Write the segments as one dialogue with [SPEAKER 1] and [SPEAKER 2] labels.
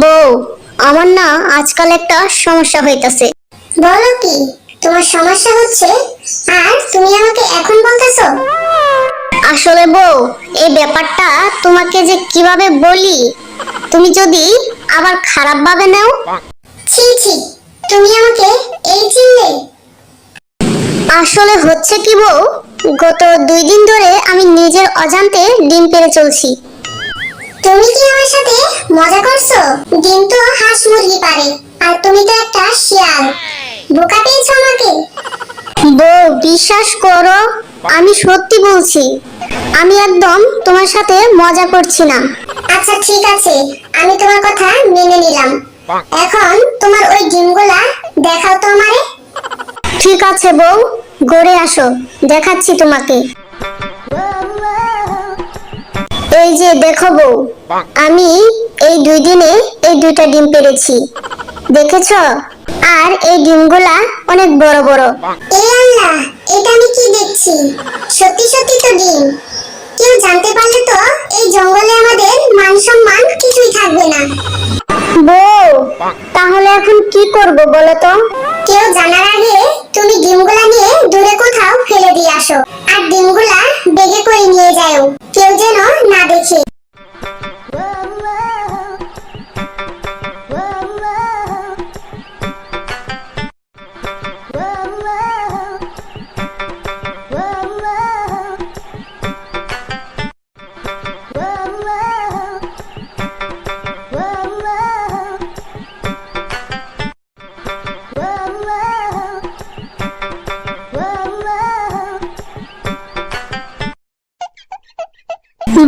[SPEAKER 1] বউ, আমার না আজকাল একটা সমস্যা হইতাছে।
[SPEAKER 2] বলো কি তোমার সমস্যা হচ্ছে আর তুমি আমাকে এখন বলতেছো?
[SPEAKER 1] আসলে বউ, এই ব্যাপারটা তোমাকে যে কিভাবে বলি, তুমি যদি আবার খারাপ ভাবে নাও।
[SPEAKER 2] ছি ছি, তুমি আমাকে এই চিনলে?
[SPEAKER 1] আসলে হচ্ছে কি বউ, গত 2 দিন ধরে আমি নিজের অজান্তে ডিম পেড়ে চলছি।
[SPEAKER 2] তুমি কি আমার সাথে মজা করছো? ডিম তো হাঁস মুরগি পারে, আর তুমি তো একটা শিয়াল। বোকা পেয়েছো আমাকে।
[SPEAKER 1] বউ, বিশ্বাস করো, আমি সত্যি বলছি। আমি একদম তোমার সাথে মজা করছি না।
[SPEAKER 2] আচ্ছা ঠিক আছে, আমি তোমার কথা মেনে নিলাম। এখন তোমার ওই ডিমগুলা দেখাও তো আমারে।
[SPEAKER 1] ঠিক আছে বউ, ঘরে আসো, দেখাচ্ছি তোমাকে। এই যে দেখো বউ, আমি এই 2 দিনে এই 2টা ডিম পেড়েছি, দেখেছো? আর এই ডিমগুলা অনেক বড় বড়।
[SPEAKER 2] এ আল্লাহ, এটা আমি কি দেখছি? সত্যি সত্যি তো ডিম। কেউ জানতে পারলে তো এই জঙ্গলে আমাদের মান সম্মান কিছুই থাকবে না।
[SPEAKER 1] বউ, তাহলে এখন কি করব বলো তো?
[SPEAKER 2] কেউ জানার আগে তুমি ডিমগুলা নিয়ে দূরে কোথাও ফেলে দিয়ে আসো, আর ডিমগুলা বেগে করে নিয়ে যাও, কেউ যেন না দেখে।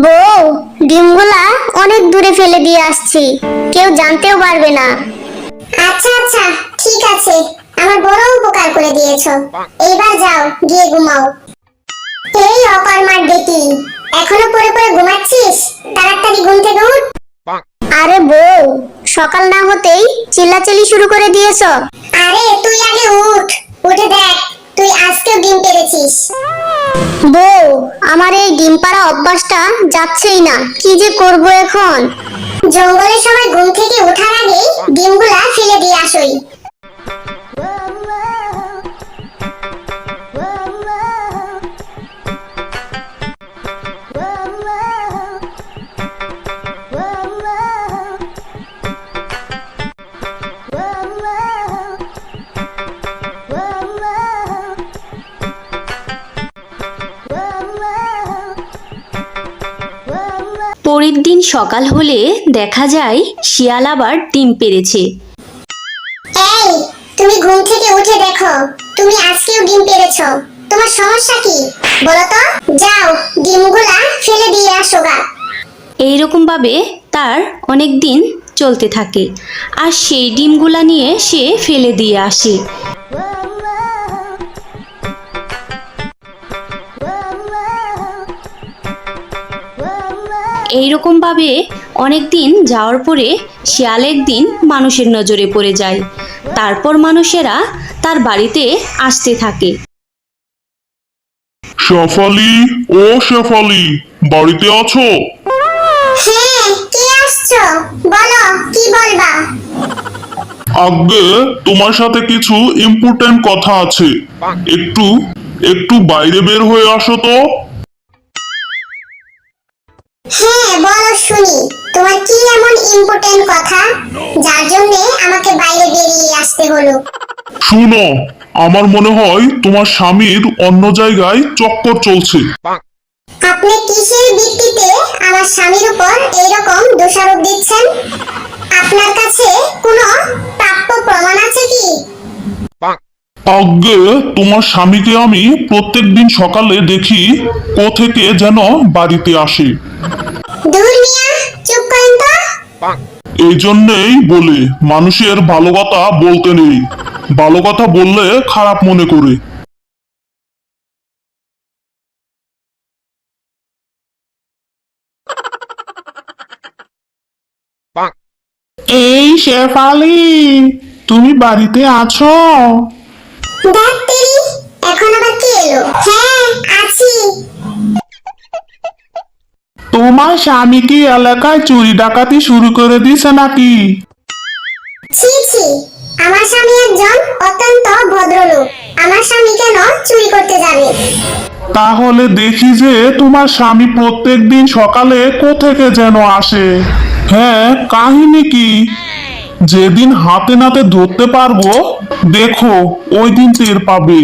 [SPEAKER 1] বউ, ডিমগুলা অনেক দূরে ফেলে দিয়ে আসছি, কেউ জানতেও পারবে না।
[SPEAKER 2] আচ্ছা আচ্ছা, ঠিক আছে, আমার বড় উপকার করে দিয়েছো। এইবার যাও, গিয়ে ঘুমাও। এই অকর্মার বেটি, এখনো পড়ে পড়ে ঘুমাচ্ছিস? তাড়াতাড়ি ঘুম থেকে উঠ।
[SPEAKER 1] আরে বউ, সকাল না হতেই চিল্লাচিল্লি শুরু করে দিয়েছো।
[SPEAKER 2] আরে তুই আগে উঠ, উঠে দেখ তুই আজকেও ডিম পেড়েছিস।
[SPEAKER 1] বউ, আমার এই ডিম পাড়া অভ্যাসটা যাচ্ছেই না, কি যে করব এখন।
[SPEAKER 2] জঙ্গলের সবাই ঘুম থেকে ওঠার আগে ডিমগুলা ফেলে দিয়ে আসোই।
[SPEAKER 3] পরের দিন সকাল হলে দেখা যায় শিয়াল আবার ডিম পেড়েছে।
[SPEAKER 2] এই, তুমি ঘুম থেকে উঠে দেখো তুমি আজকেও ডিম পেড়েছো। তোমার সমস্যা কি বলো তো? যাও, ডিমগুলা ফেলে দিয়ে আসো গা।
[SPEAKER 3] এইরকম ভাবে তার অনেক দিন চলতে থাকে, আর সেই ডিমগুলা নিয়ে সে ফেলে দিয়ে আসে। এইরকম ভাবে অনেক দিন যাওয়ার পরে শিয়াল একদিন মানুষের নজরে পড়ে যায়। তারপর মানুষেরা তার বাড়িতে আসতে থাকে।
[SPEAKER 4] শেফালি, ও শেফালি, বাড়িতে আছো?
[SPEAKER 2] হ্যাঁ, কে আসছো? বলো, কি বলবা?
[SPEAKER 4] আগে তোমার সাথে কিছু ইম্পর্টেন্ট কথা আছে। একটু একটু বাইরে বের হয়ে আসো তো।
[SPEAKER 2] হ্যাঁ বলো শুনি, তোমার কি এমন ইম্পর্টেন্ট কথা যার জন্য আমাকে বাইরে বেরিয়ে আসতে হলো?
[SPEAKER 4] শুনো, আমার মনে হয় তোমার স্বামীর অন্য জায়গায় চক্কর চলছে।
[SPEAKER 2] আপনি কিসের ভিত্তিতে আমার স্বামীর উপর এইরকম দোষারোপ দিচ্ছেন? আপনার কাছে কোনো প্রাপ্য প্রমাণ আছে কি?
[SPEAKER 4] আগে তোমার স্বামীকে আমি প্রত্যেকদিন সকালে দেখি থেকে যেন বাড়িতে আসে।
[SPEAKER 2] দূর মিয়া, চুপ করেন তো।
[SPEAKER 4] এই জন্যেই বলে মানুষের ভালো কথা বলতে নেই, ভালো কথা বললে খারাপ মনে করে।
[SPEAKER 5] এই শেফালি, তুমি বাড়িতে আছো?
[SPEAKER 2] দেখ তেরি, এখন আবার কে এলো? হ্যাঁ, আছি।
[SPEAKER 5] তোমার স্বামী কি এলাকায় চুরি ডাকাতি শুরু করে দিছে নাকি?
[SPEAKER 2] ছি ছি, আমার স্বামী একজন অত্যন্ত ভদ্রলোক। আমার স্বামী কেন চুরি করতে যাবে?
[SPEAKER 5] তাহলে দেখি যে তোমার স্বামী প্রত্যেক দিন সকালে কোত্থেকে যেন আসে। হ্যাঁ, কাহিনী কি? যেদিন হাতে নাতে ধরতে পারবো, দেখো ওই দিন টের পাবে।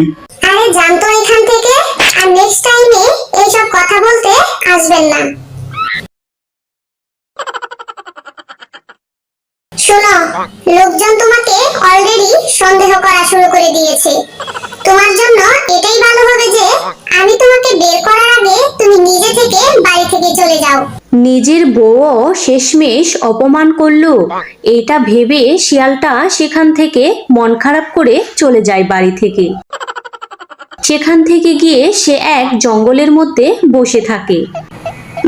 [SPEAKER 2] আরে জানতো এখান থেকে, আর নেক্সট টাইমে এইসব কথা বলতে আসবেন না। শোনো, লোকজন তোমাকে অলরেডি সন্দেহ করা শুরু করে দিয়েছে। তোমার জন্য এটাই ভালো হবে যে আমি তোমাকে বের করার আগে তুমি নিজে থেকে বাড়ি থেকে চলে যাও।
[SPEAKER 3] নিজের বউও শেষমেশ অপমান করলো, এটা ভেবে শিয়ালটা সেখান থেকে মন খারাপ করে চলে যায় বাড়ি থেকে। সেখান থেকে গিয়ে সে এক জঙ্গলের মধ্যে বসে থাকে।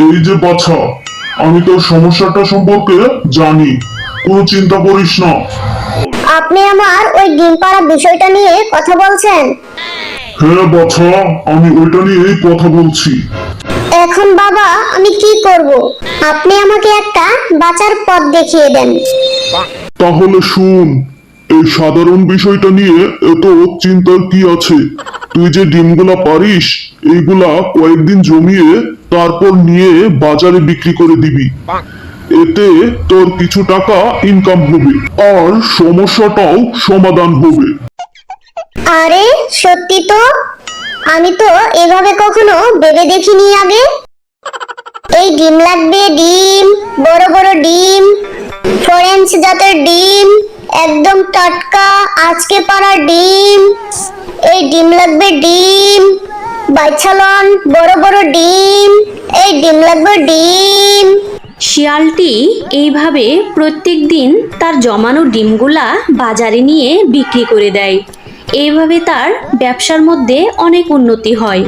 [SPEAKER 4] এই যে বাছা, আমি তোর সমস্যাটা সম্পর্কে জানি, কোনো চিন্তা করিস না।
[SPEAKER 1] আপনি আমার ওই ডিম পাড়া বিষয়টা নিয়ে কথা বলছেন?
[SPEAKER 4] হ্যাঁ বাছা, আমি ওইটা নিয়েই কথা বলছি।
[SPEAKER 1] এখন বাবা আমি কি করব? আপনি আমাকে একটা বাঁচার পথ দেখিয়ে দেন।
[SPEAKER 4] তাহলে শুন, এই সাধারণ বিষয়টা নিয়ে এত চিন্তার কি আছে? তুই যে ডিমগুলা পারিস, এইগুলা কয়েকদিন জমিয়ে তারপর নিয়ে বাজারে বিক্রি করে দিবি। এতে তোর কিছু টাকা ইনকাম হবে আর সমস্যাটাও সমাধান হবে।
[SPEAKER 1] আরে সত্যি তো, আমি তো এভাবে কখনো ভেবে দেখিনি আগে। এই ডিম লাগবে, ডিম, বড় বড় ডিম, ফরেঞ্চ জাতের ডিম, একদম টাটকা আজকে পাড়া ডিম। এই ডিম লাগবে, ডিম বাইছালন, বড় বড় ডিম, এই ডিম লাগবে, ডিম।
[SPEAKER 3] শিয়ালটি এইভাবে প্রত্যেক দিন তার জমানো ডিমগুলা বাজারে নিয়ে বিক্রি করে দেয়। এইভাবে তার ব্যবসার মধ্যে অনেক উন্নতি হয়।